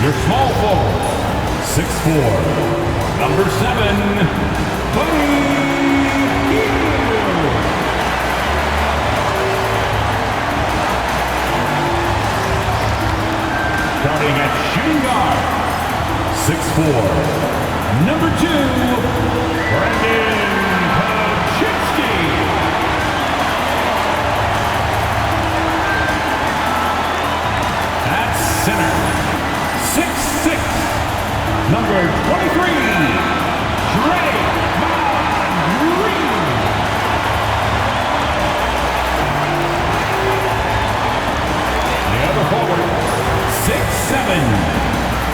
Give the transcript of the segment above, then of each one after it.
Your small forward, 6'4", number 7, Buddy Hield. Starting at shooting guard, 6'4", number 2, Brandon Pachinski. At center, 6'6", number 23, Draymond Green. The other forward, 6'7",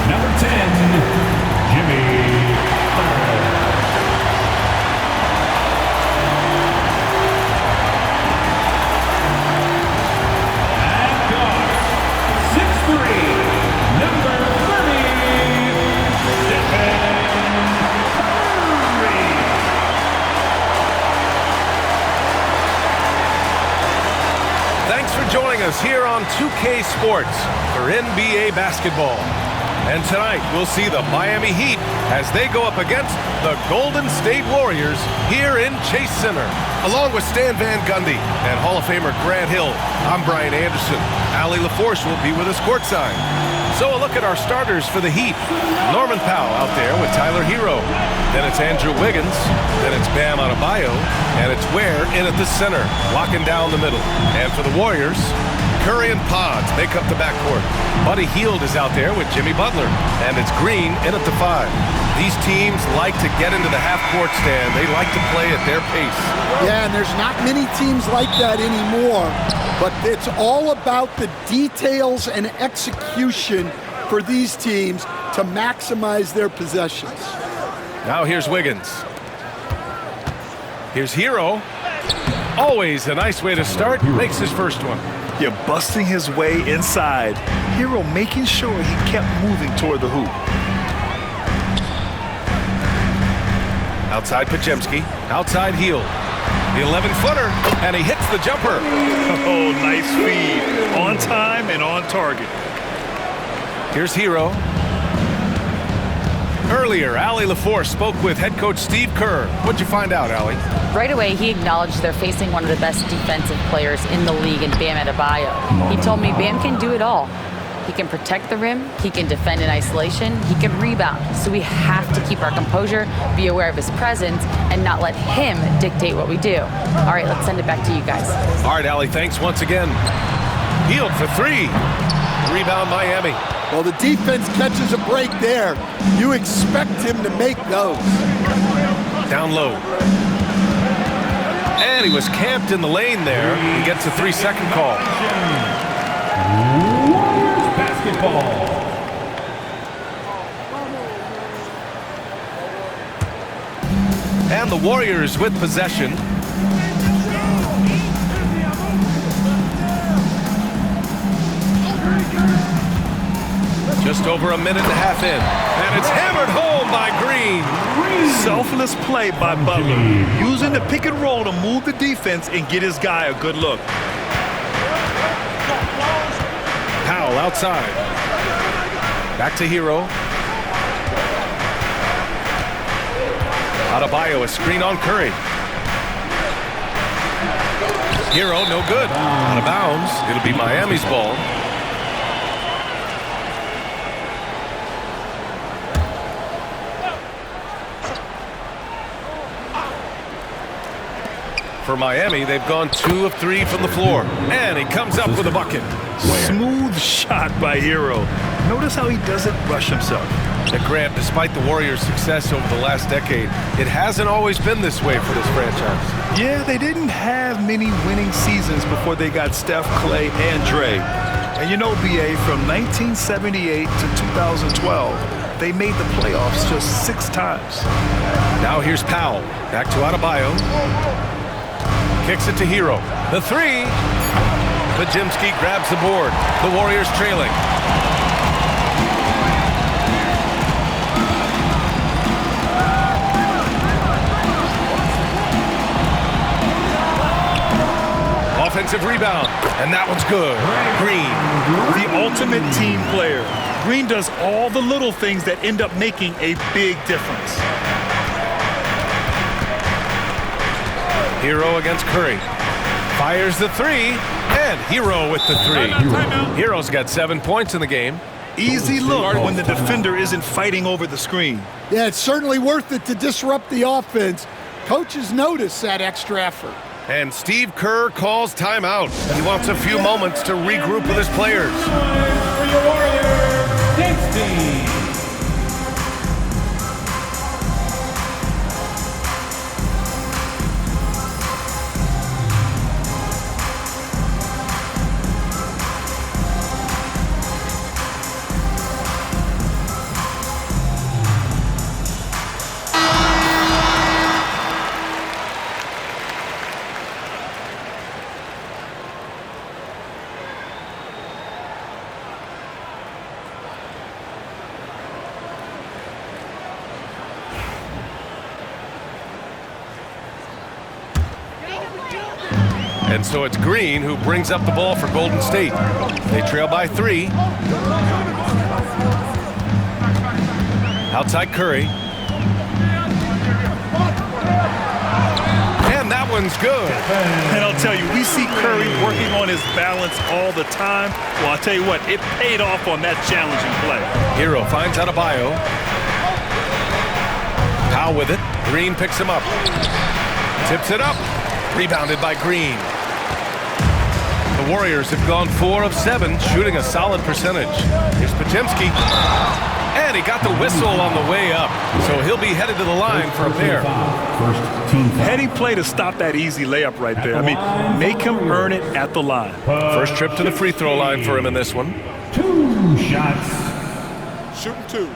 number 10, Jimmy Butler. And guard, 6'3", number 30, Stephen Curry. Thanks for joining us here on 2K Sports for NBA basketball. And tonight, we'll see the Miami Heat as they go up against the Golden State Warriors here in Chase Center. Along with Stan Van Gundy and Hall of Famer Grant Hill, I'm Brian Anderson. Allie LaForce will be with us courtside. So a look at our starters for the Heat. Norman Powell out there with Tyler Hero. Then it's Andrew Wiggins. Then it's Bam Adebayo. And it's Ware in at the center, locking down the middle. And for the Warriors, Curry and Pods make up the backcourt. Buddy Hield is out there with Jimmy Butler. And it's Green in at the 5. These teams like to get into the half-court stand. They like to play at their pace. Yeah, and there's not many teams like that anymore. But it's all about the details and execution for these teams to maximize their possessions. Now here's Wiggins. Here's Hero. Always a nice way to start. Makes his first one. You're busting his way inside. Hero making sure he kept moving toward the hoop. Outside Pachinski. Outside Hield. The 11-footer, and he hits the jumper. Oh, nice feed. On time and on target. Here's Hero. Earlier, Allie LaForce spoke with head coach Steve Kerr. What'd you find out, Allie? Right away, he acknowledged they're facing one of the best defensive players in the league in Bam Adebayo. He told me Bam can do it all. He can protect the rim, he can defend in isolation, he can rebound. So we have to keep our composure, be aware of his presence, and not let him dictate what we do. All right, let's send it back to you guys. All right, Allie, thanks once again. Hield for 3. Rebound Miami. Well, the defense catches a break there. You expect him to make those. Down low. And he was camped in the lane there. He gets a 3-second call. Warriors basketball. And the Warriors with possession. Just over a minute and a half in. And it's hammered home by Green. Selfless play by Butler. Using the pick and roll to move the defense and get his guy a good look. Powell outside. Back to Hero. Adebayo, a screen on Curry. Hero, no good. Out of bounds. It'll be Miami's ball. For Miami, they've gone 2 of 3 from the floor. And he comes up with a bucket. Smooth shot by Hero. Notice how he doesn't rush himself. And Grant, despite the Warriors' success over the last decade, it hasn't always been this way for this franchise. Yeah, they didn't have many winning seasons before they got Steph, Clay, and Dre. And you know, BA, from 1978 to 2012, they made the playoffs just 6 times. Now here's Powell. Back to Adebayo. Kicks it to Hero. The 3. Pachinski grabs the board. The Warriors trailing. Offensive rebound, and that one's good. Green. The ultimate team player. Green does all the little things that end up making a big difference. Hero against Curry. Fires the three, and Hero with the three. Hero's got 7 points in the game. Easy look when the defender isn't fighting over the screen. Yeah, it's certainly worth it to disrupt the offense. Coaches notice that extra effort. And Steve Kerr calls timeout. He wants a few moments to regroup with his players. For your Warriors, Dixie. And so it's Green who brings up the ball for Golden State. They trail by 3. Outside Curry. And that one's good. And I'll tell you, we see Curry working on his balance all the time. Well, I'll tell you what, it paid off on that challenging play. Hero finds Adebayo. Powell with it. Green picks him up. Tips it up. Rebounded by Green. The Warriors have gone 4 of 7, shooting a solid percentage. Here's Podziemski. And he got the whistle on the way up. So he'll be headed to the line for a pair. First team foul. Heady play to stop that easy layup right there. I mean, make him earn it at the line. First trip to the free throw line for him in this one. 2 shots. Shooting 2.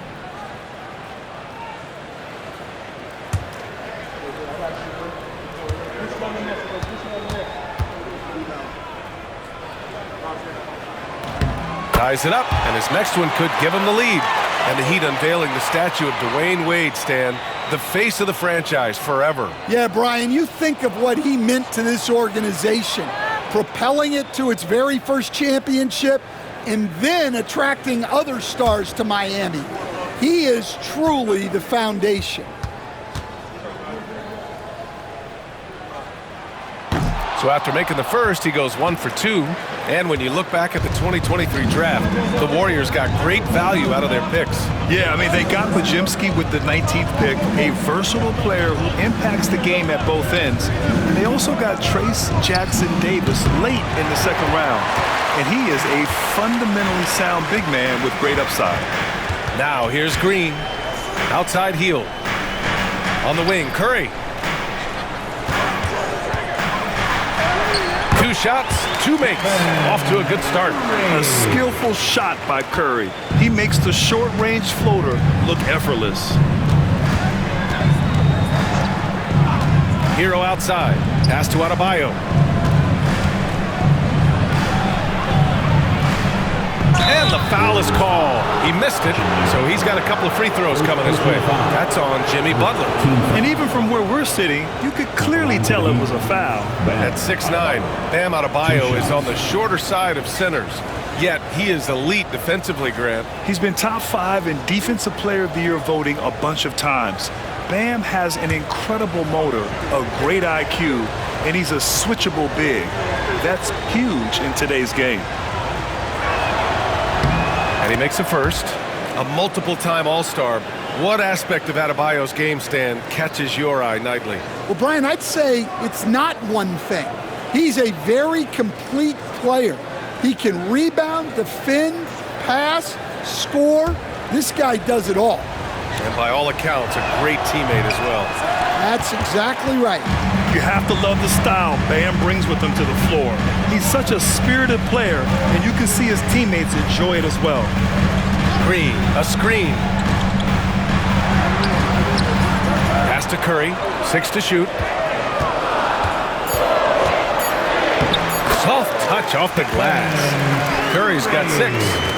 Ties it up, and his next one could give him the lead. And the Heat unveiling the statue of Dwayne Wade, Stan, the face of the franchise forever. Yeah, Brian, you think of what he meant to this organization, propelling it to its very first championship and then attracting other stars to Miami. He is truly the foundation. So after making the first, he goes 1 for 2. And when you look back at the 2023 draft, the Warriors got great value out of their picks. Yeah, I mean, they got Podziemski with the 19th pick, a versatile player who impacts the game at both ends. And they also got Trace Jackson Davis late in the second round. And he is a fundamentally sound big man with great upside. Now here's Green. Outside heel. On the wing, Curry. 2 shots, 2 makes. Off to a good start. A skillful shot by Curry. He makes the short-range floater look effortless. Hero outside. Pass to Adebayo. And the foul is called. He missed it, so he's got a couple of free throws coming his way. That's on Jimmy Butler. And even from where we're sitting, you could clearly tell it was a foul. At 6'9", Bam Adebayo is on the shorter side of centers. Yet he is elite defensively, Grant. He's been top 5 in Defensive Player of the Year voting a bunch of times. Bam has an incredible motor, a great IQ, and he's a switchable big. That's huge in today's game. And he makes a first. A multiple-time All-Star. What aspect of Adebayo's game, Stan, catches your eye nightly? Well, Brian, I'd say it's not one thing. He's a very complete player. He can rebound, defend, pass, score. This guy does it all. And by all accounts, a great teammate as well. That's exactly right. You have to love the style Bam brings with him to the floor. He's such a spirited player, and you can see his teammates enjoy it as well. Green, a screen. Pass to Curry, 6 to shoot. Soft touch off the glass. Curry's got 6.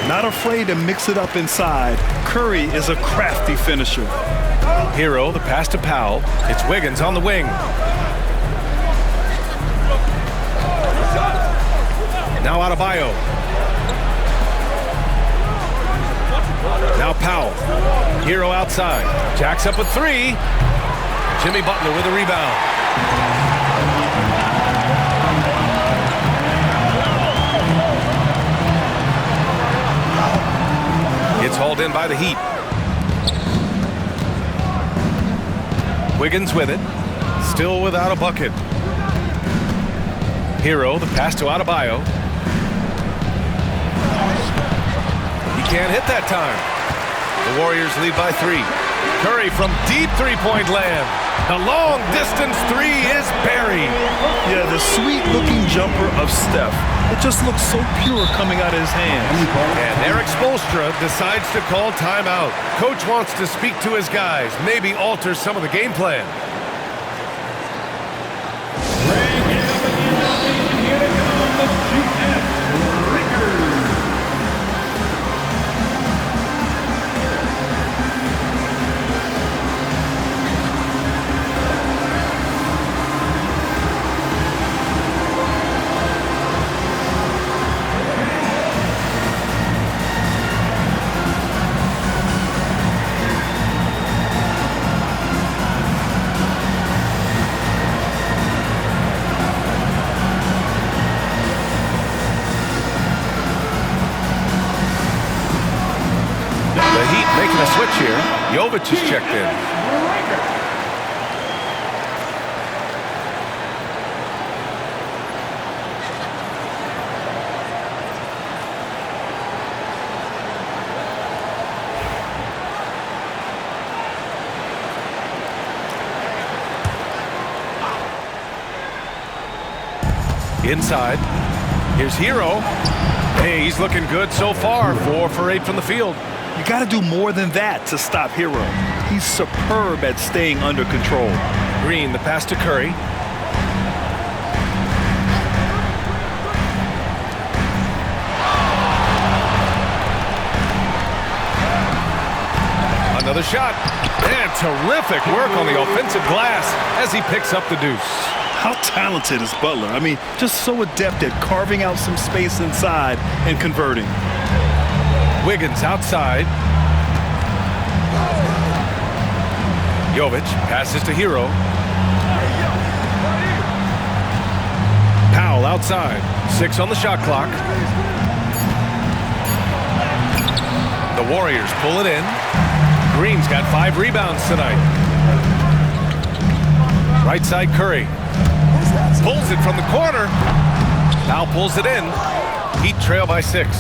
Not afraid to mix it up inside. Curry is a crafty finisher. Hero, the pass to Powell. It's Wiggins on the wing. Now Adebayo. Now Powell. Hero outside. Jacks up a three. Jimmy Butler with a rebound. It's hauled in by the Heat. Wiggins with it. Still without a bucket. Hero, the pass to Adebayo. He can't hit that time. The Warriors lead by 3. Curry from deep three-point land. The long-distance three is buried. Yeah, the sweet-looking jumper of Steph. It just looks so pure coming out of his hands. And Eric Spoelstra decides to call timeout. Coach wants to speak to his guys, maybe alter some of the game plan. Here to come, the GS Lakers. Making a switch here. Jovic is checked in. Inside. Here's Hero. Hey, he's looking good so far. 4 for 8 from the field. You got to do more than that to stop Hero. He's superb at staying under control. Green, the pass to Curry. Another shot. And terrific work on the offensive glass as he picks up the deuce. How talented is Butler? I mean, just so adept at carving out some space inside and converting. Wiggins outside. Jovic passes to Hero. Powell outside. 6 on the shot clock. The Warriors pull it in. Green's got 5 rebounds tonight. Right side Curry. Pulls it from the corner. Now pulls it in. Heat trail by 6.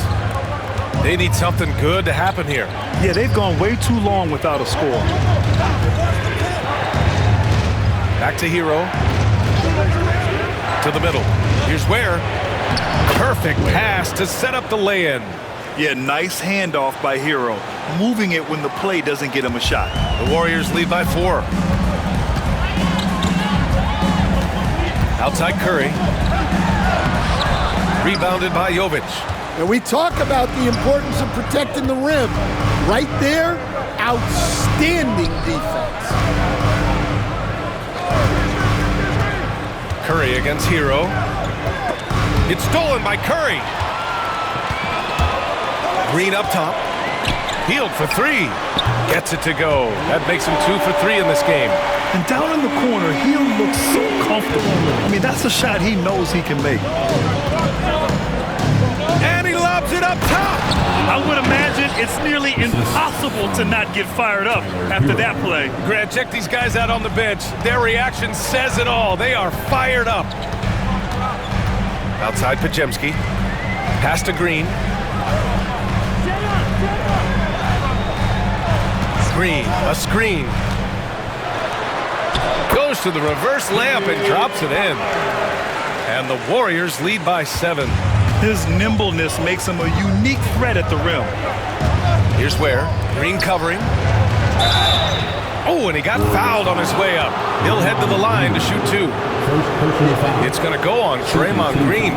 They need something good to happen here. Yeah, they've gone way too long without a score. Back to Hero. To the middle. Here's Ware. Perfect pass to set up the lay-in. Yeah, nice handoff by Hero. Moving it when the play doesn't get him a shot. The Warriors lead by 4. Outside Curry. Rebounded by Jovic. And we talk about the importance of protecting the rim. Right there, outstanding defense. Curry against Hero. It's stolen by Curry. Green up top. Healed for 3. Gets it to go. That makes him 2 for 3 in this game. And down in the corner, he looks so comfortable. I mean, that's a shot he knows he can make. And he lobs it up top. I would imagine it's nearly impossible to not get fired up after that play. Grant, check these guys out on the bench. Their reaction says it all. They are fired up. Outside Podziemski. Pass to Green. Green, a screen. Goes to the reverse layup and drops it in. And the Warriors lead by 7. His nimbleness makes him a unique threat at the rim. Here's Ware. Green covering. Oh, and he got fouled on his way up. He'll head to the line to shoot 2. It's going to go on Draymond Green.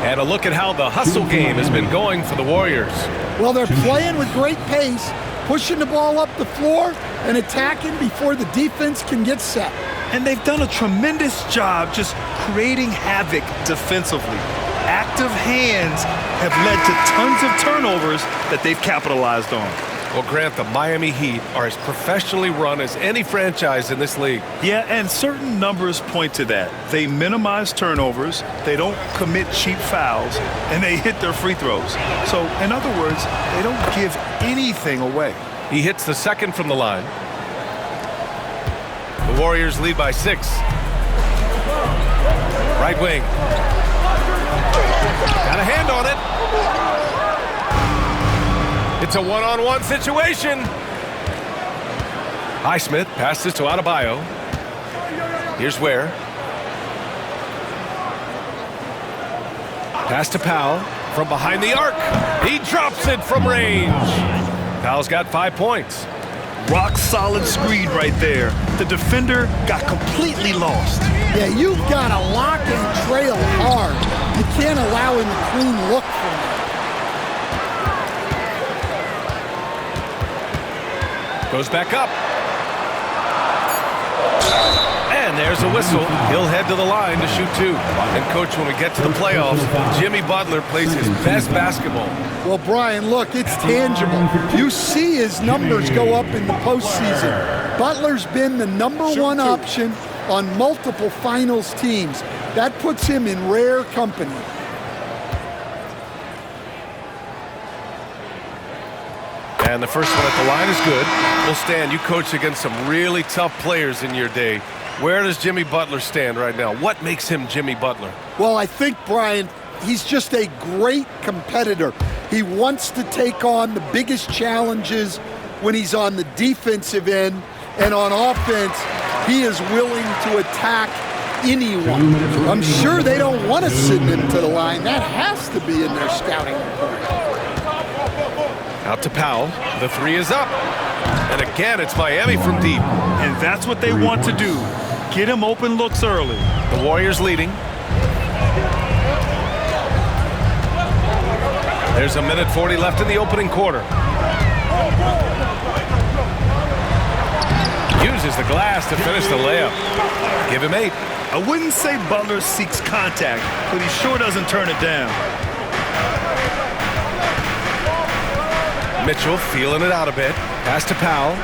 And a look at how the hustle game has been going for the Warriors. Well, they're playing with great pace, pushing the ball up the floor and attacking before the defense can get set. And they've done a tremendous job just creating havoc defensively. Active hands have led to tons of turnovers that they've capitalized on. Well, Grant, the Miami Heat are as professionally run as any franchise in this league. Yeah, and certain numbers point to that. They minimize turnovers, they don't commit cheap fouls, and they hit their free throws. So, in other words, they don't give anything away. He hits the second from the line. The Warriors lead by 6. Right wing. Got a hand on it. It's a one-on-one situation. Highsmith passes to Adebayo. Here's Ware. Pass to Powell from behind the arc. He drops it from range. Powell's got 5 points. Rock solid screen right there. The defender got completely lost. Yeah, you've got to lock and trail hard. You can't allow him a clean look from it. Goes back up. And there's a whistle. He'll head to the line to shoot 2. And, Coach, when we get to the playoffs, Jimmy Butler plays his best basketball. Well, Brian, look, it's tangible. You see his numbers go up in the postseason. Butler's been the number one option on multiple finals teams. That puts him in rare company. And the first one at the line is good. Well, Stan, you coached against some really tough players in your day. Where does Jimmy Butler stand right now? What makes him Jimmy Butler? Well, I think, Brian, he's just a great competitor. He wants to take on the biggest challenges when he's on the defensive end, and on offense, he is willing to attack anyone. I'm sure they don't want to send him to the line. That has to be in their scouting report. Out to Powell. The 3 is up. And again, it's Miami from deep. And that's what they want to do. Get him open looks early. The Warriors leading. There's a minute 40 left in the opening quarter. Uses the glass to finish the layup. Give him 8. I wouldn't say Butler seeks contact, but he sure doesn't turn it down. Mitchell feeling it out a bit. Pass to Powell.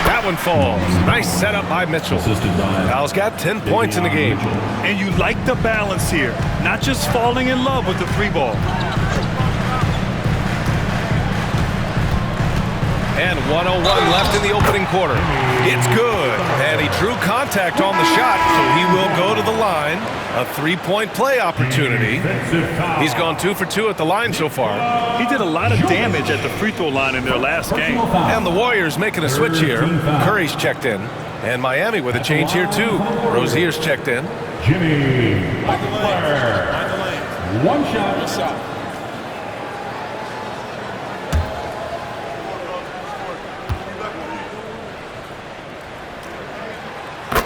That one falls. Nice setup by Mitchell. Powell's got 10 points in the game. And you like the balance here. Not just falling in love with the 3 ball. And 1:01 left in the opening quarter. It's good. And he drew contact on the shot, so he will go to the line. A 3-point play opportunity. He's gone 2 for 2 at the line so far. He did a lot of damage at the free throw line in their last game. And the Warriors making a switch here. Curry's checked in. And Miami with a change here too. Rozier's checked in. Jimmy Butler. 1 shot.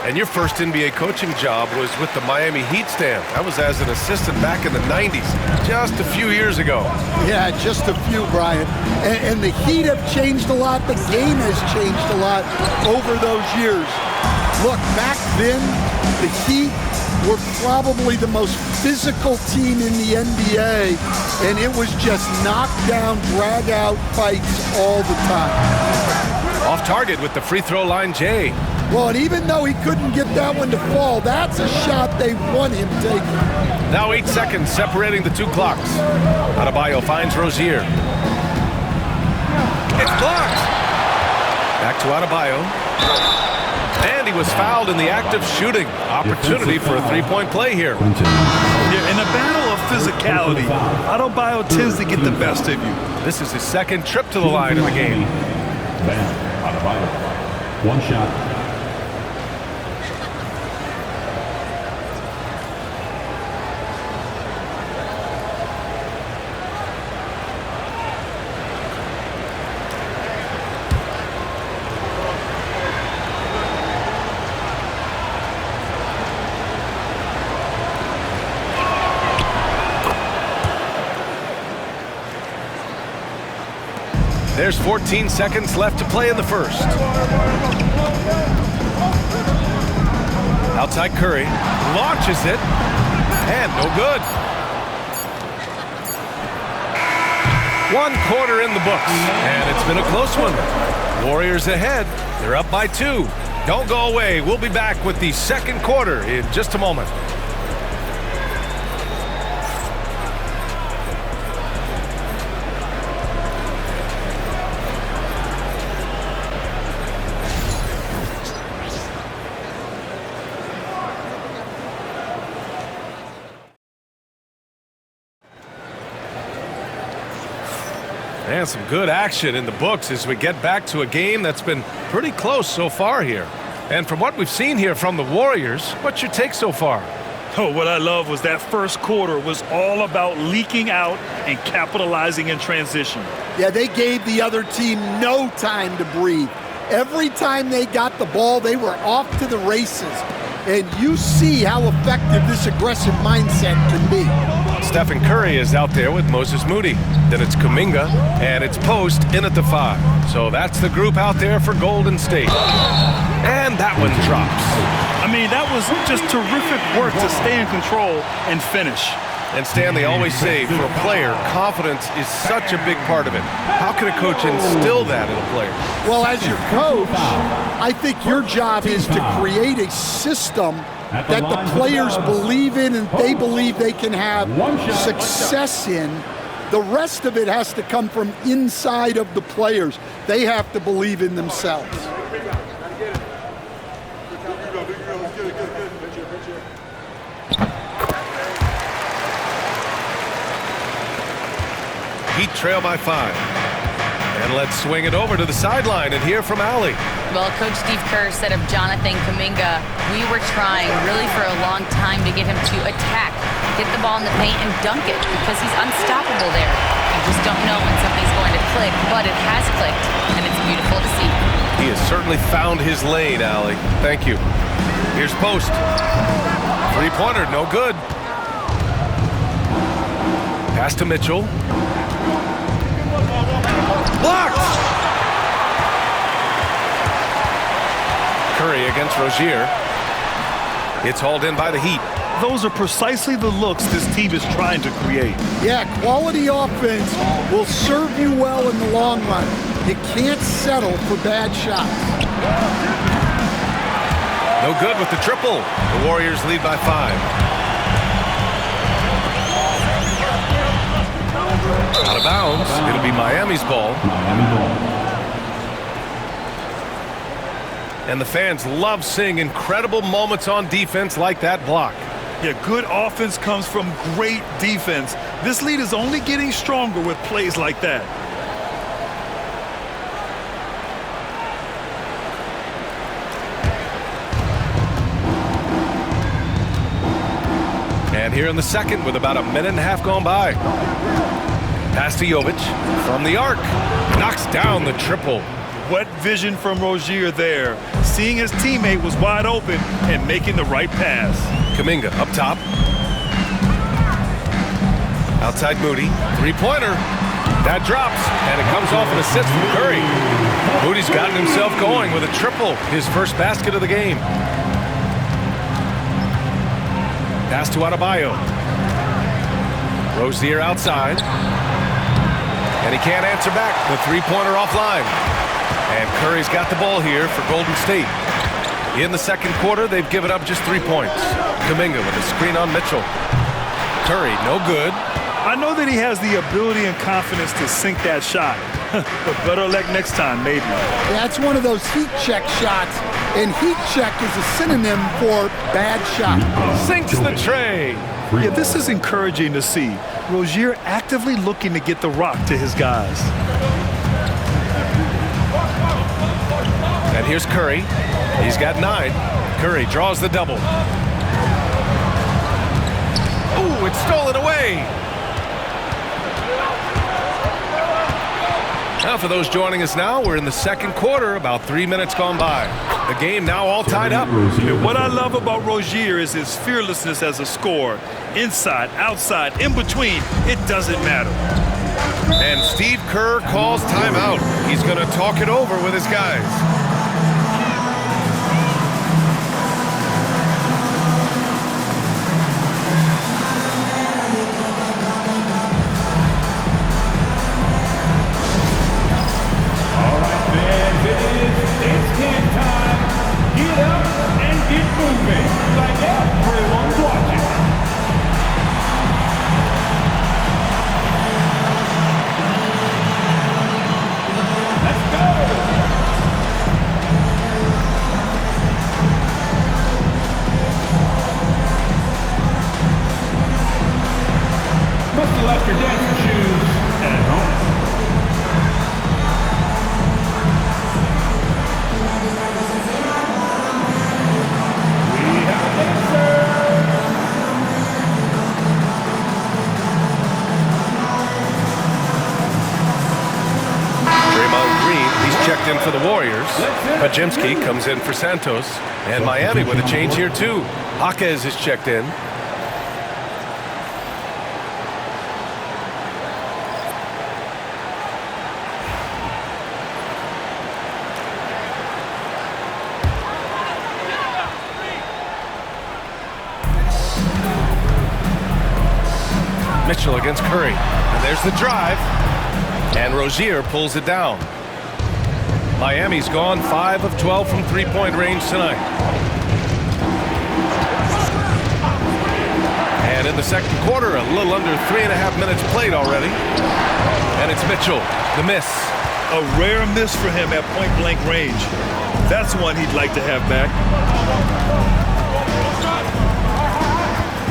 And your first NBA coaching job was with the Miami Heat, Stan. That was as an assistant back in the 90s, just a few years ago. Yeah, just a few, Brian. And the Heat have changed a lot. The game has changed a lot over those years. Look, back then, the Heat were probably the most physical team in the NBA, and it was just knockdown, drag-out fights all the time. Off target with the free throw line, Jay. Well, and even though he couldn't get that one to fall, that's a shot they want him taking. Now 8 seconds separating the 2 clocks. Adebayo finds Rozier. It's blocked. Back to Adebayo. And he was fouled in the act of shooting. Opportunity for a 3-point play here. Yeah, in a battle of physicality, Adebayo tends to get the best of you. This is his second trip to the line in the game. Adebayo. 1 shot. There's 14 seconds left to play in the first. Outside Curry. Launches it. And no good. One quarter in the books, and it's been a close one. Warriors ahead. They're up by 2. Don't go away. We'll be back with the second quarter in just a moment. And some good action in the books as we get back to a game that's been pretty close so far here. And from what we've seen here from the Warriors, what's your take so far? Oh, what I love was that first quarter was all about leaking out and capitalizing in transition. Yeah, they gave the other team no time to breathe. Every time they got the ball, they were off to the races. And you see how effective this aggressive mindset can be. Stephen Curry is out there with Moses Moody. Then it's Kuminga, and it's Post in at the 5. So that's the group out there for Golden State. And that one drops. I mean, that was just terrific work to stay in control and finish. And Stan, they always say for a player, confidence is such a big part of it. How can a coach instill that in a player? Well, as your coach, I think your job is to create a system that the players believe in and they believe they can have success in. The rest of it has to come from inside of the players. They have to believe in themselves. Heat trail by 5. And let's swing it over to the sideline and hear from Allie. Well, Coach Steve Kerr said of Jonathan Kuminga, we were trying really for a long time to get him to attack, get the ball in the paint and dunk it because he's unstoppable there. You just don't know when something's going to click, but it has clicked, and it's beautiful to see. He has certainly found his lane, Allie. Thank you. Here's Post. Three-pointer, no good. Pass to Mitchell. Blocked! Curry against Rozier. It's hauled in by the Heat. Those are precisely the looks this team is trying to create. Yeah, quality offense will serve you well in the long run. You can't settle for bad shots. No good with the triple. The Warriors lead by 5. Out of bounds. It'll be Miami's ball. And the fans love seeing incredible moments on defense like that block. Yeah, good offense comes from great defense. This lead is only getting stronger with plays like that. And here in the second with about a minute and a half gone by. Pass to Jovic from the arc. Knocks down the triple. What vision from Rozier there. Seeing his teammate was wide open and making the right pass. Kuminga up top. Outside Moody. Three-pointer. That drops, and it comes off an assist from Curry. Moody's gotten himself going with a triple, his first basket of the game. Pass to Adebayo. Rozier outside. And he can't answer back. The three-pointer offline. And Curry's got the ball here for Golden State. In the second quarter, they've given up just 3 points. Kuminga with a screen on Mitchell. Curry, no good. I know that he has the ability and confidence to sink that shot. But better luck next time, maybe. That's one of those heat check shots. And heat check is a synonym for bad shot. Sinks the tray. Yeah, this is encouraging to see. Rozier actively looking to get the rock to his guys. And here's Curry. He's got 9. Curry draws the double. Ooh, it's stolen away. Now, for those joining us now, we're in the second quarter, about 3 minutes gone by. The game now all tied up. And what I love about Rozier is his fearlessness as a scorer. Inside, outside, in between, it doesn't matter. And Steve Kerr calls timeout. He's going to talk it over with his guys. it moving. Like everyone's watching. Let's go. Must have left your dancing shoes at home. We have a dancer. Draymond Green, he's checked in for the Warriors. Pajemski comes in for Santos. And Miami with a change here too. Jaquez is checked in. Mitchell against Curry. And there's the drive. And Rozier pulls it down. Miami's gone 5 of 12 from three-point range tonight. And in the second quarter, a little under 3.5 minutes played already. And it's Mitchell, the miss. A rare miss for him at point-blank range. That's one he'd like to have back.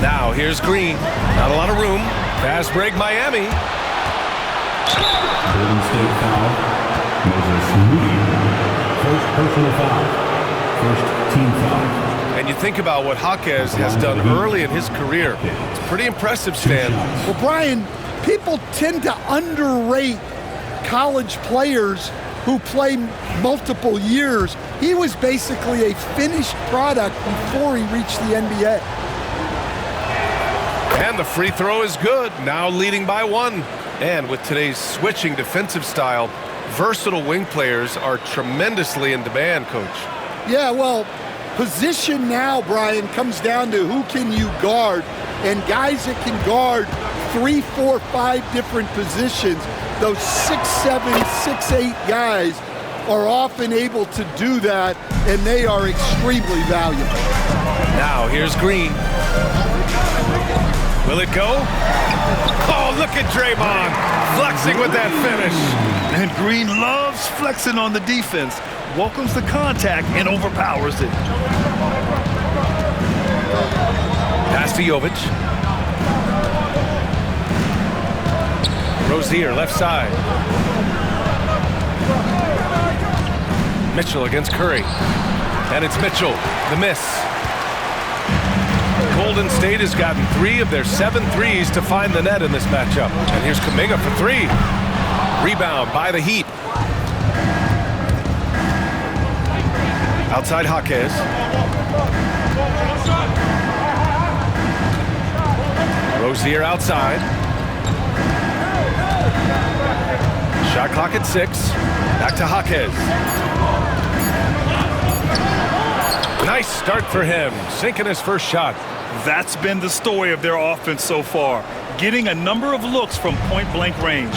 Now here's Green. Not a lot of room. Fast break Miami. Golden State foul. Moses Moody. First personal foul. First team foul. And you think about what Jaquez has done early in his career. It's pretty impressive, Stan. Well, Brian, people tend to underrate college players who play multiple years. He was basically a finished product before he reached the NBA. And the free throw is good, now leading by 1. And with today's switching defensive style, versatile wing players are tremendously in demand, Coach. Yeah, well, position now, Brian, comes down to who can you guard. And guys that can guard 3, 4, 5 different positions, those 6'7", 6'8" guys are often able to do that, and they are extremely valuable. Now here's Green. Will it go? Oh, look at Draymond flexing with that finish. And Green loves flexing on the defense. Welcomes the contact and overpowers it. Pass to Jovic. Rozier, left side. Mitchell against Curry. And it's Mitchell, the miss. Golden State has gotten 3 of their 7 threes to find the net in this matchup. And here's Kuminga for 3. Rebound by the Heat. Outside Jaquez. Rozier outside. Shot clock at 6. Back to Jaquez. Nice start for him, sinking his first shot. That's been the story of their offense so far, getting a number of looks from point-blank range.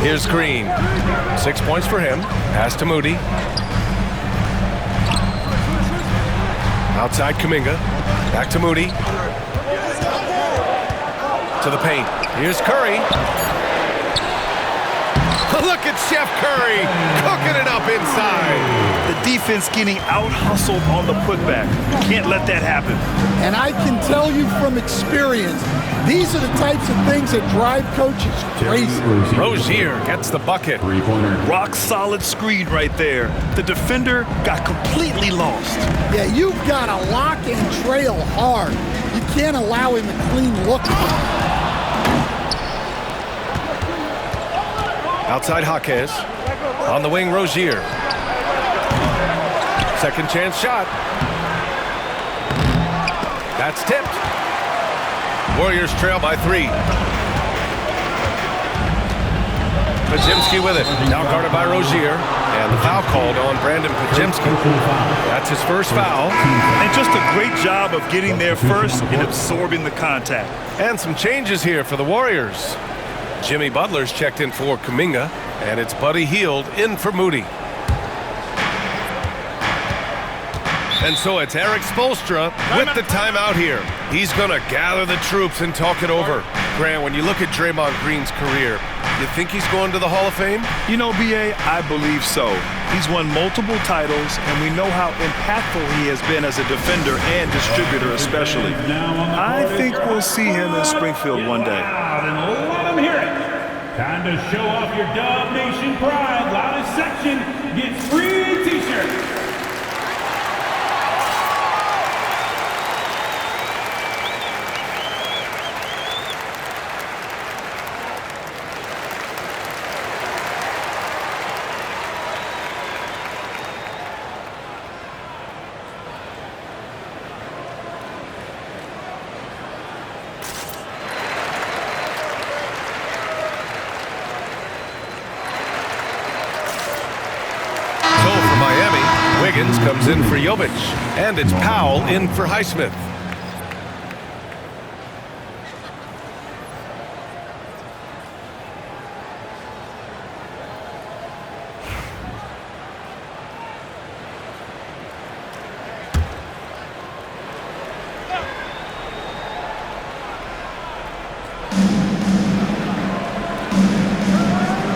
Here's Green. 6 points for him. Pass to Moody. Outside Kuminga. Back to Moody. To the paint. Here's Curry. Look at Chef Curry cooking it up inside. The defense getting out-hustled on the putback. Can't let that happen. And I can tell you from experience, these are the types of things that drive coaches crazy. Rozier gets the bucket. Three-pointer. Rock solid screen right there. The defender got completely lost. Yeah, you've got to lock and trail hard. You can't allow him a clean look. Outside Jaquez. On the wing, Rozier. Second chance shot. That's tipped. Warriors trail by 3. Pajemski with it. Now guarded by Rozier. And the foul called on Brandon Pajemski. That's his first foul. And just a great job of getting there first and absorbing the contact. And some changes here for the Warriors. Jimmy Butler's checked in for Kuminga. And it's Buddy Hield in for Moody. And so it's Eric Spoelstra with the timeout here. He's going to gather the troops and talk it over. Grant, when you look at Draymond Green's career, you think he's going to the Hall of Fame? You know, B.A., I believe so. He's won multiple titles, and we know how impactful he has been as a defender and distributor especially. I think we'll see him in Springfield one day. And let him hear it. Time to show off your Dub Nation pride. Loudest section gets free t-shirts. Wiggins comes in for Jovic, and it's Powell in for Highsmith.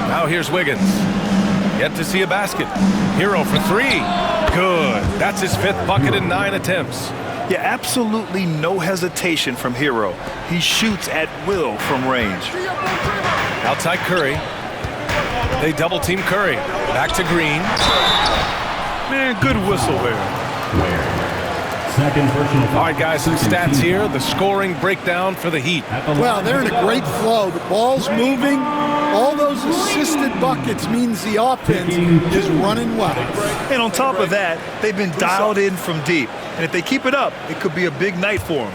Now here's Wiggins. Yet to see a basket. Hero for three. Good. That's his 5th bucket in 9 attempts. Yeah, absolutely no hesitation from Hero. He shoots at will from range. Outside Curry. They double team Curry. Back to Green. Man, good whistle there. Second personal foul. All right, guys, some stats here. The scoring breakdown for the Heat. Well, they're in a great flow. The ball's moving. All those assisted buckets means the offense is running well. And on top of that, they've been dialed in from deep. And if they keep it up, it could be a big night for them.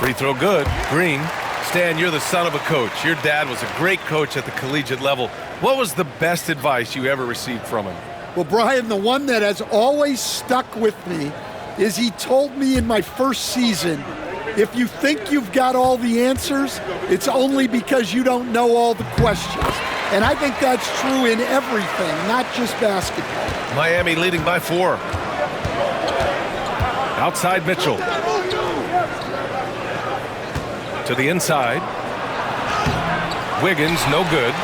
Free throw good. Green. Stan, you're the son of a coach. Your dad was a great coach at the collegiate level. What was the best advice you ever received from him? Well, Brian, the one that has always stuck with me is he told me in my first season, if you think you've got all the answers, it's only because you don't know all the questions. And I think that's true in everything, not just basketball. Miami leading by 4. Outside Mitchell. To the inside. Wiggins, no good.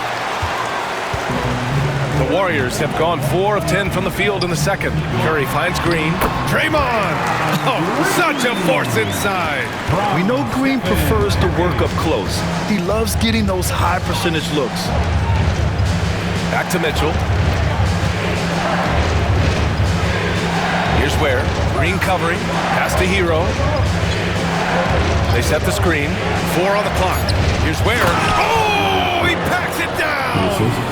The Warriors have gone 4 of 10 from the field in the second. Curry finds Green. Draymond! Oh, such a force inside. We know Green prefers to work up close. He loves getting those high percentage looks. Back to Mitchell. Here's Ware. Green covering. Pass to Hero. They set the screen. 4 on the clock. Here's Ware. Oh, he packs it down.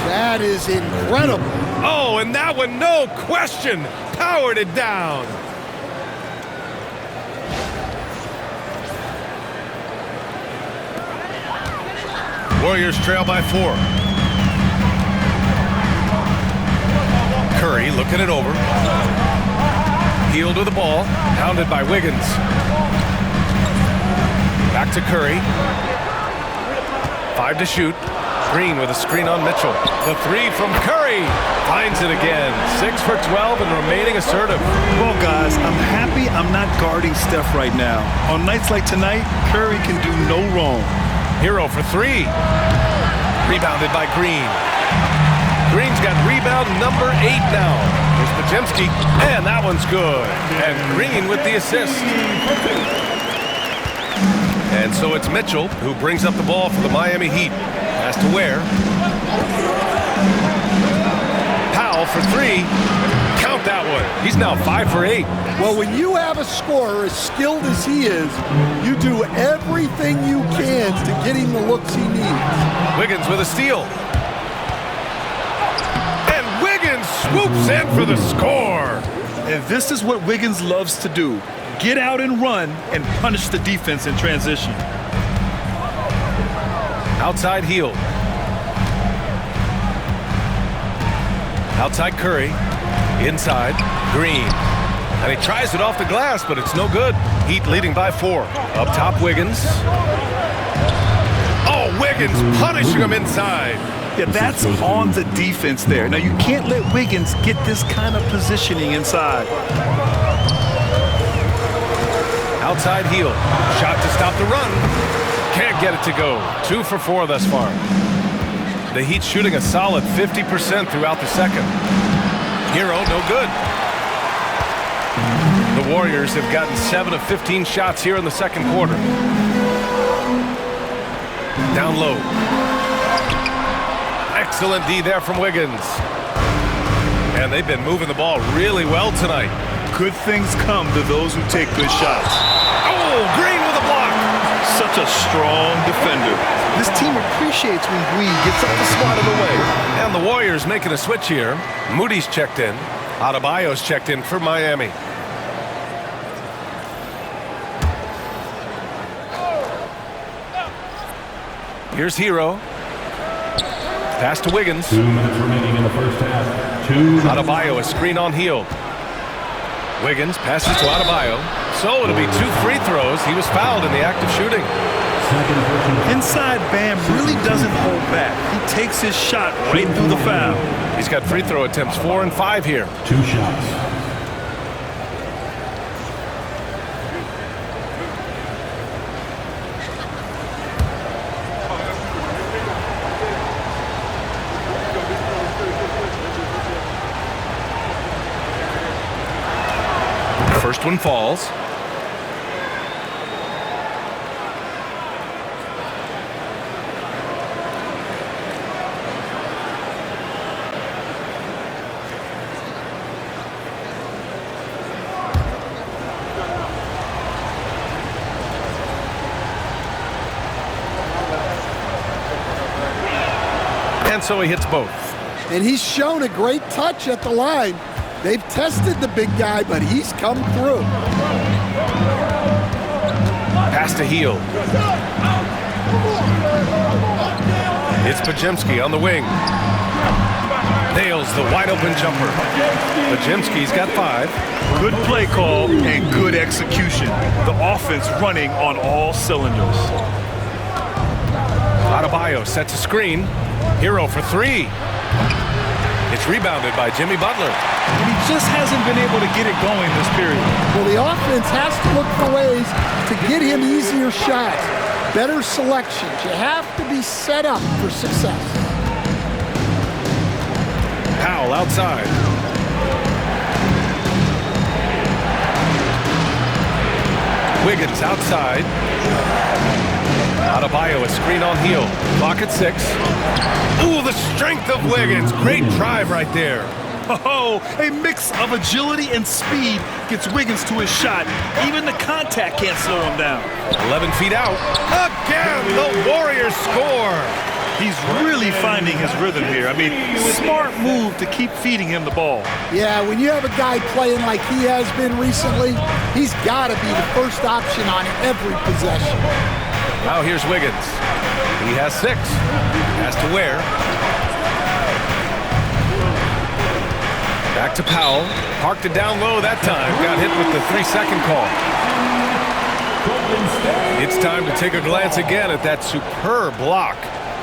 That is incredible. Oh, and that one, no question, powered it down. Warriors trail by 4. Curry looking it over. Healed with the ball, hounded by Wiggins. Back to Curry. 5 to shoot. Green with a screen on Mitchell. The 3 from Curry. Finds it again. 6 for 12 and remaining assertive. Well, guys, I'm happy I'm not guarding Steph right now. On nights like tonight, Curry can do no wrong. Hero for 3. Rebounded by Green. Green's got rebound number 8 now. Here's Podziemski, and that one's good. And Green with the assist. And so it's Mitchell who brings up the ball for the Miami Heat. Pass to Ware. Powell for 3. Count that one. He's now 5 for 8. Well, when you have a scorer as skilled as he is, you do everything you can to get him the looks he needs. Wiggins with a steal. And Wiggins swoops in for the score. And this is what Wiggins loves to do. Get out and run and punish the defense in transition. Outside Hield. Outside Curry. Inside Green. And he tries it off the glass, but it's no good. Heat leading by 4. Up top Wiggins. Oh, Wiggins punishing him inside. Yeah, that's on the defense there. Now, you can't let Wiggins get this kind of positioning inside. Outside heel. Shot to stop the run. Can't get it to go. 2 for 4 thus far. The Heat shooting a solid 50% throughout the second. Hero, no good. The Warriors have gotten 7 of 15 shots here in the second quarter. Down low. Excellent D there from Wiggins. And they've been moving the ball really well tonight. Good things come to those who take good shots. Oh, Green with a block. Such a strong defender. This team appreciates when Green gets up the swat of the way. And the Warriors making a switch here. Moody's checked in. Adebayo's checked in for Miami. Here's Hero. Pass to Wiggins. 2 minutes remaining in the first half. Adebayo, a screen on heel. Wiggins passes to Adebayo. So it'll be 2 free throws. He was fouled in the act of shooting. Inside, Bam really doesn't hold back. He takes his shot right through the foul. He's got free throw attempts 4 and 5 here. 2 shots. First one falls. And so he hits both. And he's shown a great touch at the line. They've tested the big guy, but he's come through. Pass to heel. It's Podziemski on the wing. Nails the wide open jumper. Podziemski's got 5. Good play call and good execution. The offense running on all cylinders. Adebayo sets a screen. Hero for 3. It's rebounded by Jimmy Butler. And he just hasn't been able to get it going this period. Well, the offense has to look for ways to get him easier shots, better selections. You have to be set up for success. Powell outside. Wiggins outside. Adebayo, a screen on heel. Clock at 6. Ooh, the strength of Wiggins. Great drive right there. Oh, a mix of agility and speed gets Wiggins to his shot. Even the contact can't slow him down. 11 feet out. Again, the Warriors score. He's really finding his rhythm here. I mean, smart move to keep feeding him the ball. Yeah, when you have a guy playing like he has been recently, he's got to be the first option on every possession. Now here's Wiggins. He has 6. Has to Ware. Back to Powell. Parked it down low that time. Got hit with the 3-second call. It's time to take a glance again at that superb block.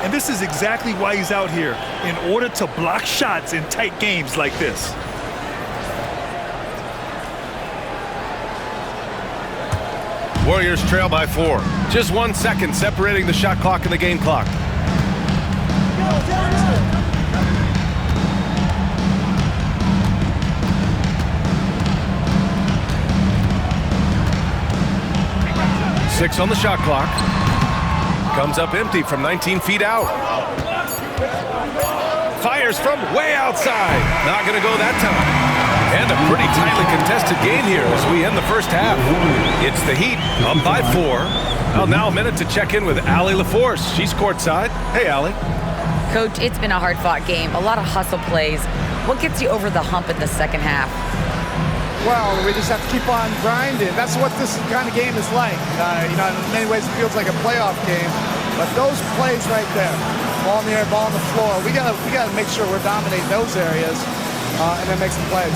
And this is exactly why he's out here, in order to block shots in tight games like this. Warriors trail by 4. Just 1 second separating the shot clock and the game clock. Six on the shot clock. Comes up empty from 19 feet out. Fires from way outside. Not going to go that time. And a pretty tightly contested game here as we end the first half. It's the Heat up by 4. Well, now a minute to check in with Allie LaForce. She's courtside. Hey, Allie. Coach, it's been a hard-fought game. A lot of hustle plays. What gets you over the hump in the second half? Well, we just have to keep on grinding. That's what this kind of game is like. In many ways, it feels like a playoff game. But those plays right there, ball in the air, ball on the floor, we gotta make sure we're dominating those areas and then make some plays.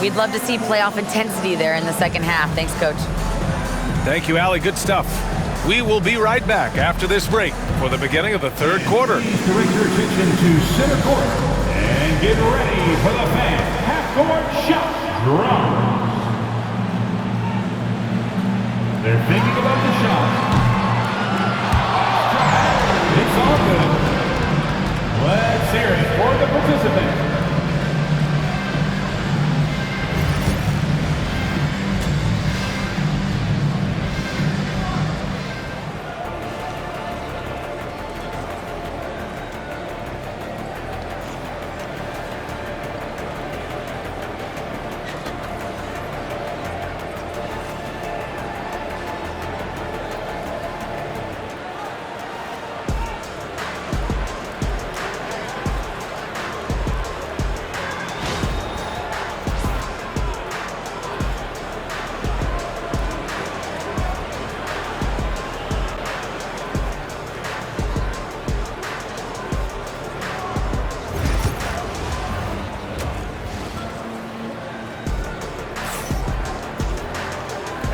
We'd love to see playoff intensity there in the second half. Thanks, Coach. Thank you, Allie. Good stuff. We will be right back after this break for the beginning of the third quarter. Direct your attention to center court and get ready for the fans. Half-court shot drums. They're thinking about the shot. It's all good. Let's hear it for the participants.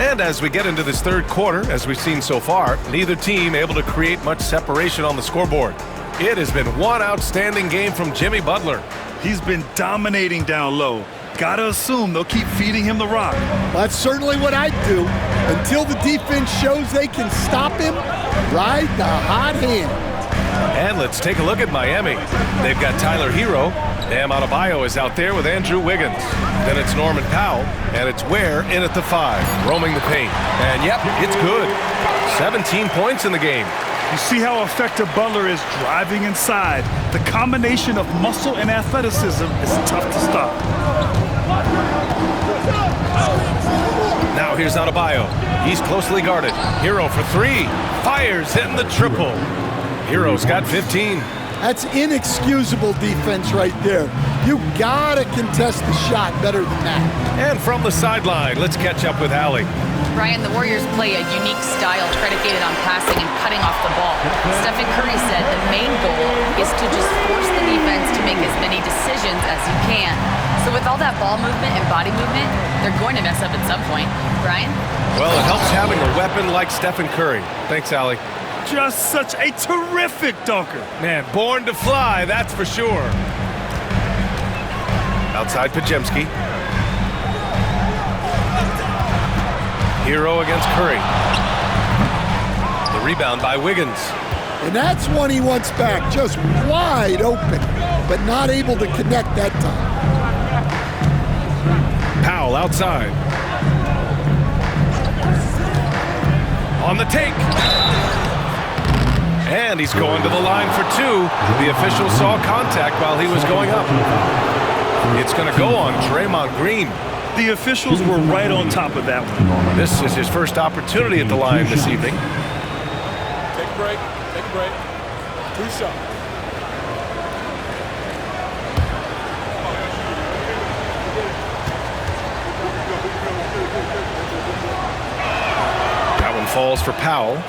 And as we get into this third quarter, as we've seen so far, neither team able to create much separation on the scoreboard. It has been one outstanding game from Jimmy Butler. He's been dominating down low. Gotta assume they'll keep feeding him the rock. That's certainly what I'd do. Until the defense shows they can stop him, ride the hot hand. And let's take a look at Miami. They've got Tyler Hero. Bam Adebayo is out there with Andrew Wiggins. Then it's Norman Powell, and it's Ware in at the 5, roaming the paint. And yep, it's good. 17 points in the game. You see how effective Butler is driving inside. The combination of muscle and athleticism is tough to stop. Now here's Adebayo. He's closely guarded. Hero for 3. Fires, hitting the triple. Hero's got 15. That's inexcusable defense right there. You gotta contest the shot better than that. And from the sideline, let's catch up with Allie. Brian, the Warriors play a unique style predicated on passing and cutting off the ball. Stephen Curry said the main goal is to just force the defense to make as many decisions as you can. So with all that ball movement and body movement, they're going to mess up at some point. Brian? Well, it helps having a weapon like Stephen Curry. Thanks, Allie. Just such a terrific dunker. Man, born to fly, that's for sure. Outside Podziemski. Hero against Curry. The rebound by Wiggins. And that's one he wants back, just wide open, but not able to connect that time. Powell outside. On the take. And he's going to the line for 2. The official saw contact while he was going up. It's going to go on Draymond Green. The officials were right on top of that one. This is his first opportunity at the line this evening. Take a break. Take a break. 2 shots. That one falls for Powell.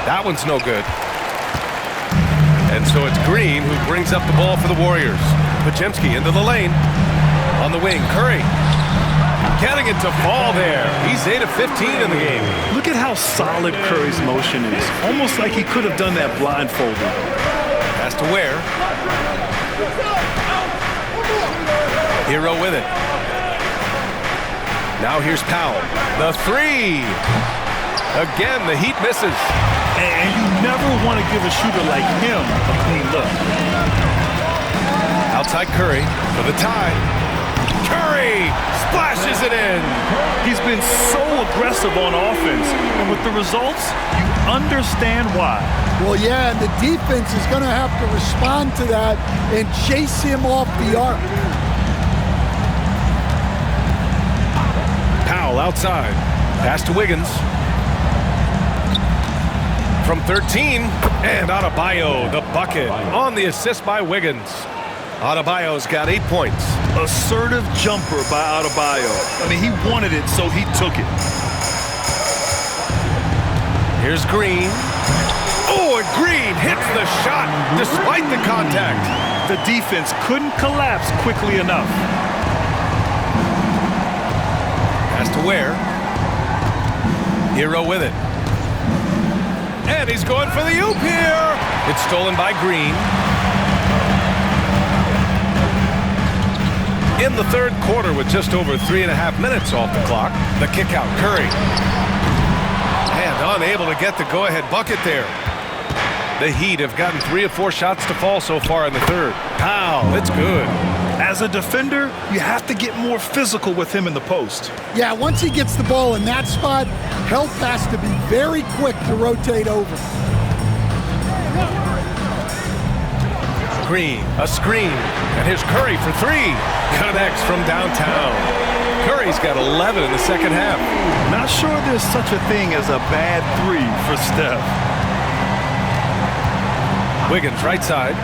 That one's no good. And so it's Green who brings up the ball for the Warriors. Podziemski into the lane. On the wing, Curry. Getting it to fall there. He's 8 of 15 in the game. Look at how solid Curry's motion is. Almost like he could have done that blindfolded. Pass to Ware. Hero with it. Now here's Powell. The 3. Again, the Heat misses. And you never want to give a shooter like him a clean look. Outside Curry for the tie. Curry splashes it in. He's been so aggressive on offense. And with the results, you understand why. Well, yeah, and the defense is going to have to respond to that and chase him off the arc. Powell outside. Pass to Wiggins. From 13, and Adebayo, the bucket, on the assist by Wiggins. Adebayo's got 8 points. Assertive jumper by Adebayo. I mean, he wanted it, so he took it. Here's Green. Oh, and Green hits the shot despite the contact. The defense couldn't collapse quickly enough. Pass to Ware. Hero with it. And he's going for the oop here. It's stolen by Green. In the third quarter with just over 3.5 minutes off the clock, the kick out, Curry. And unable to get the go-ahead bucket there. The Heat have gotten 3 of 4 shots to fall so far in the third. Powell, it's good. As a defender, you have to get more physical with him in the post. Yeah, once he gets the ball in that spot, help has to be very quick to rotate over. Green, a screen, and here's Curry for 3. Connects from downtown. Curry's got 11 in the second half. Not sure there's such a thing as a bad 3 for Steph. Wiggins, right side.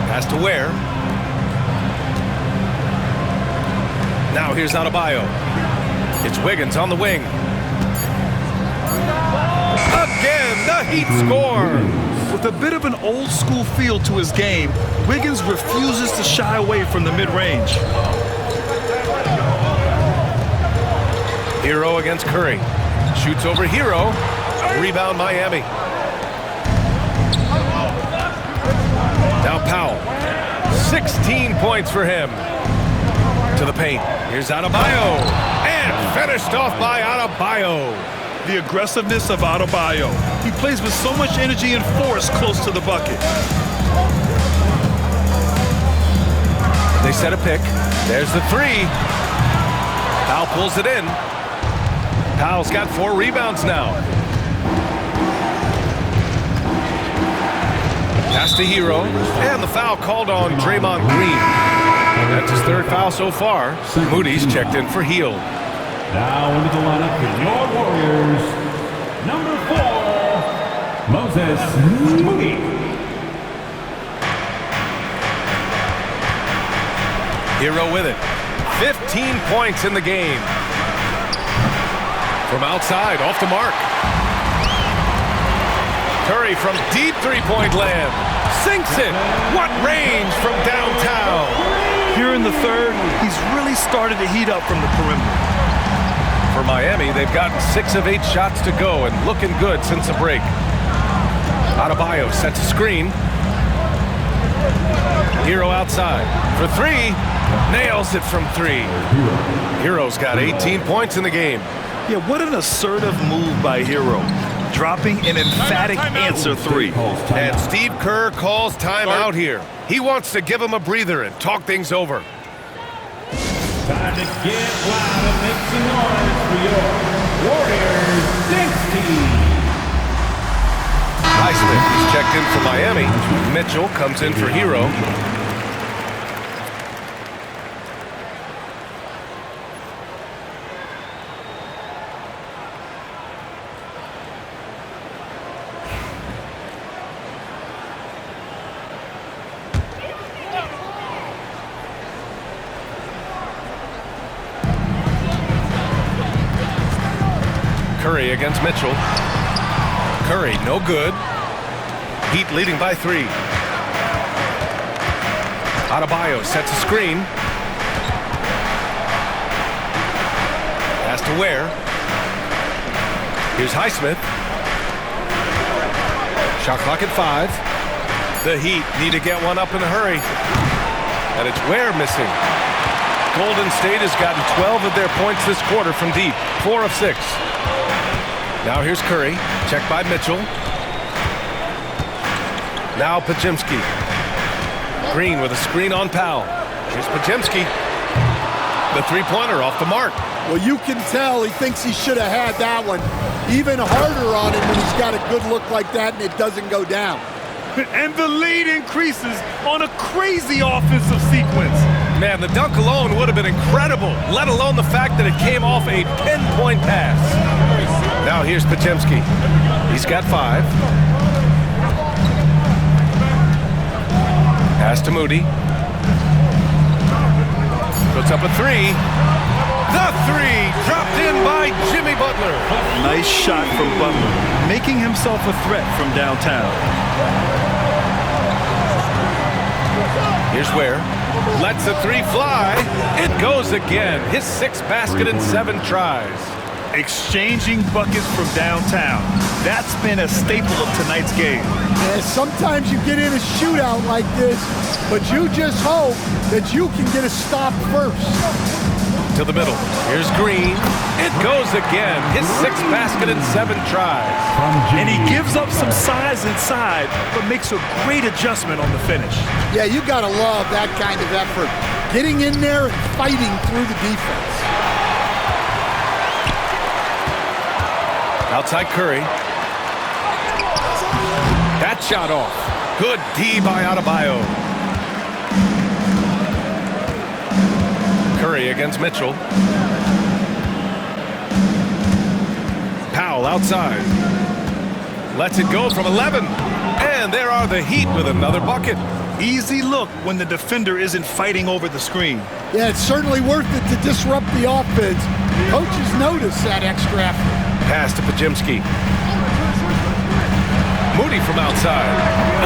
Pass to Ware. Now here's Adebayo. It's Wiggins on the wing. Again, the Heat score. With a bit of an old school feel to his game, Wiggins refuses to shy away from the mid-range. Hero against Curry. Shoots over Hero. Rebound Miami. Now Powell. 16 points for him. To the paint. Here's Adebayo. And finished off by Adebayo. The aggressiveness of Adebayo. He plays with so much energy and force close to the bucket. They set a pick. There's the 3. Powell pulls it in. Powell's got 4 rebounds now. Pass to Hero. And the foul called on Draymond Green. That's his 3rd foul so far. Moody's checked in for Hield. Now into the lineup for your Warriors, number 4, Moses Moody. Hero with it. 15 points in the game. From outside, off the mark. Curry from deep 3-point land. Sinks it. What range from downtown. Here in the third, he's really started to heat up from the perimeter. For Miami, they've gotten 6 of 8 shots to go and looking good since the break. Adebayo sets a screen. Hero outside for 3. Nails it from 3. Hero's got 18 points in the game. Yeah, what an assertive move by Hero. Dropping an emphatic answer 3. And Steve Kerr calls timeout here. He wants to give him a breather and talk things over. Time to get loud and make some noise for your Warriors Dance Team. Highsmith is checked in for Miami. Mitchell comes in for Hero. Curry against Mitchell. Curry, no good. Heat leading by 3. Adebayo sets a screen. Pass to Ware. Here's Highsmith. Shot clock at 5. The Heat need to get one up in a hurry. And it's Ware missing. Golden State has gotten 12 of their points this quarter from deep. 4 of 6. Now here's Curry, checked by Mitchell. Now Podziemski. Green with a screen on Powell. Here's Podziemski. The 3-pointer off the mark. Well, you can tell he thinks he should have had that one. Even harder on him when he's got a good look like that and it doesn't go down. And the lead increases on a crazy offensive sequence. Man, the dunk alone would have been incredible, let alone the fact that it came off a pinpoint pass. Now here's Podziemski. He's got 5. Moody. Puts up a three. The three dropped in by Jimmy Butler. Nice shot from Butler, making himself a threat from downtown. Here's Ware. Lets the three fly. It goes again. His 6th basket in 7 tries. Exchanging buckets from downtown. That's been a staple of tonight's game. Yeah, sometimes you get in a shootout like this, but you just hope that you can get a stop first. To the middle. Here's Green. It goes again. His 6th basket in 7 tries. And he gives up some size inside, but makes a great adjustment on the finish. Yeah, you got to love that kind of effort. Getting in there and fighting through the defense. Outside Curry. That shot off. Good D by Adebayo. Curry against Mitchell. Powell outside. Lets it go from 11. And there are the Heat with another bucket. Easy look when the defender isn't fighting over the screen. Yeah, it's certainly worth it to disrupt the offense. Coaches notice that extra effort. Pass to Podziemski. Moody from outside.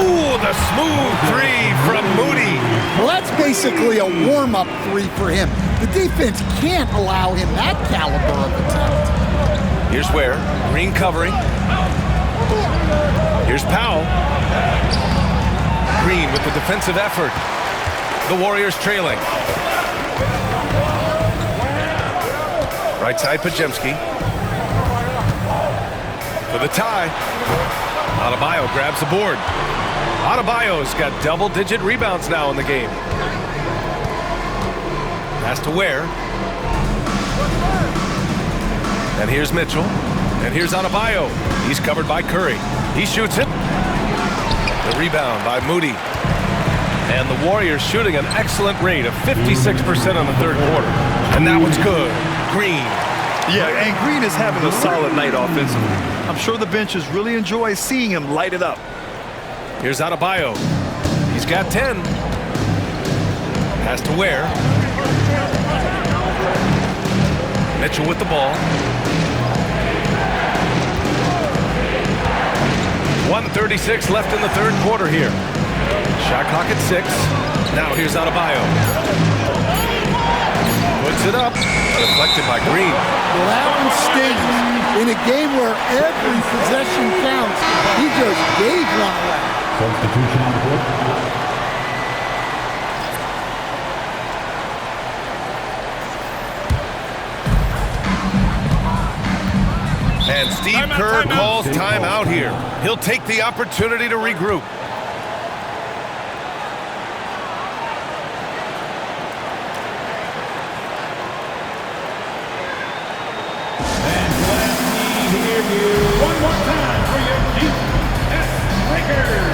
Ooh, the smooth three from Moody. Well, that's basically a warm-up three for him. The defense can't allow him that caliber of attempt. Here's Ware. Green covering. Here's Powell. Green with the defensive effort. The Warriors trailing. Right side Podziemski. For the tie. Adebayo grabs the board. Adebayo's got double-digit rebounds now in the game. Pass to Ware. And here's Mitchell. And here's Adebayo. He's covered by Curry. He shoots it. The rebound by Moody. And the Warriors shooting an excellent rate of 56% in the 3rd quarter. And that one's good. Green. Yeah, and Green is having a solid night offensively. I'm sure the benches really enjoy seeing him light it up. Here's Adebayo. He's got 10. Pass to Ware. Mitchell with the ball. 1:36 left in the 3rd quarter here. Shot clock at 6. Now here's Adebayo. Puts it up. Deflected by Green. Well, that one stings. In a game where every possession counts, he just gave one away. Substitution on the court. And Steve Kerr calls timeout here. He'll take the opportunity to regroup. One more time for your GS Lakers.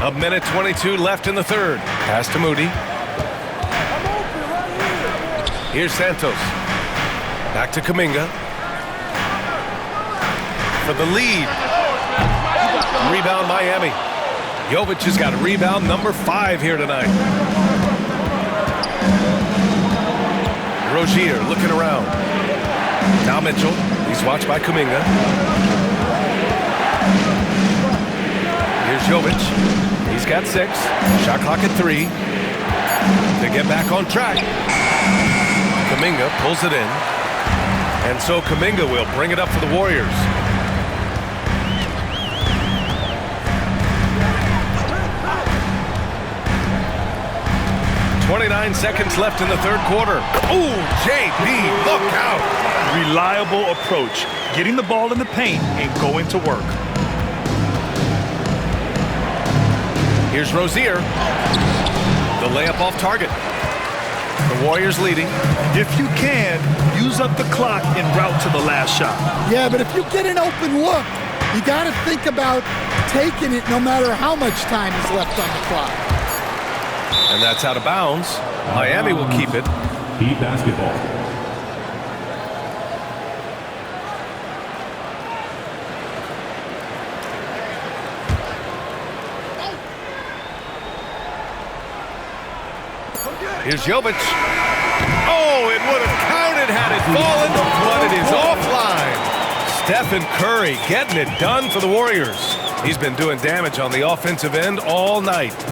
A minute 22 left in the 3rd. Pass to Moody. Here's Santos. Back to Kuminga. For the lead. Rebound Miami. Jovic has got rebound number 5 here tonight. Rozier looking around. Now Mitchell. He's watched by Kuminga. Here's Jovic. He's got 6. Shot clock at 3. To get back on track. Kuminga pulls it in. And so Kuminga will bring it up for the Warriors. 29 seconds left in the third quarter. Ooh, JB, look out. Reliable approach, getting the ball in the paint and going to work. Here's Rozier. The layup off target. The Warriors leading. If you can, use up the clock en route to the last shot. Yeah, but if you get an open look, you got to think about taking it no matter how much time is left on the clock. And that's out of bounds. Miami will keep it. Heat basketball. Here's Jovic. Oh, it would have counted had it fallen, but it is offline. Stephen Curry getting it done for the Warriors. He's been doing damage on the offensive end all night.